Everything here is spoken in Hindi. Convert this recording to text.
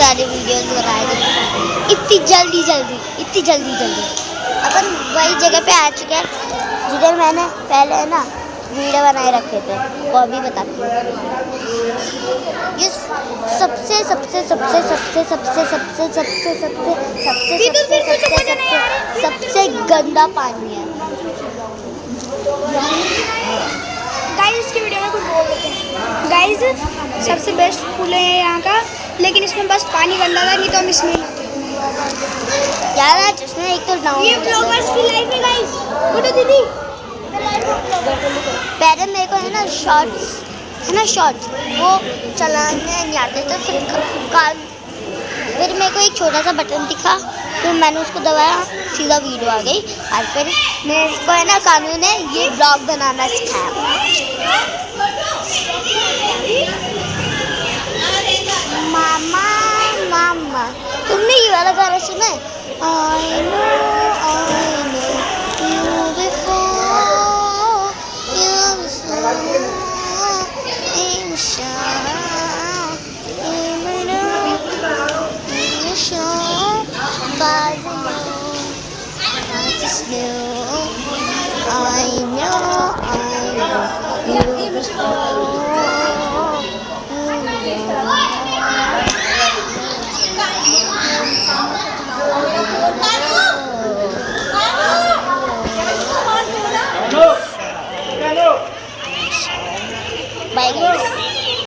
सारी वीडियोस बनाएंगे इतनी जल्दी अपन वही जगह पे आ चुके हैं जिधर मैंने पहले है ना वीडियो बनाए रखे थे, वो अभी बताती हूँ। ये सबसे गंदा पानी है। गाइस इसकी वीडियो में कुछ बोल देते हैं। गाइस सबसे बेस्ट पुल है यहाँ का, लेकिन इसमें बस पानी गंदा था, नहीं तो हम इसमें यार आज इसमें एक तो डाउन ये ब्लॉगर्स की लाइफ है गाइस। फोटो दीदी पहले मेरे को है ना शॉर्ट्स वो चलाने नहीं आते थे। फिर मेरे को एक छोटा सा बटन दिखा, फिर मैंने उसको दबाया, सीधा वीडियो आ गई। और फिर मेरे को है ना कानू ने ये ब्लॉग बनाना सिखाया। मामा तुमने ये वाला गाना सुना है? I know you before you saw Bye guys.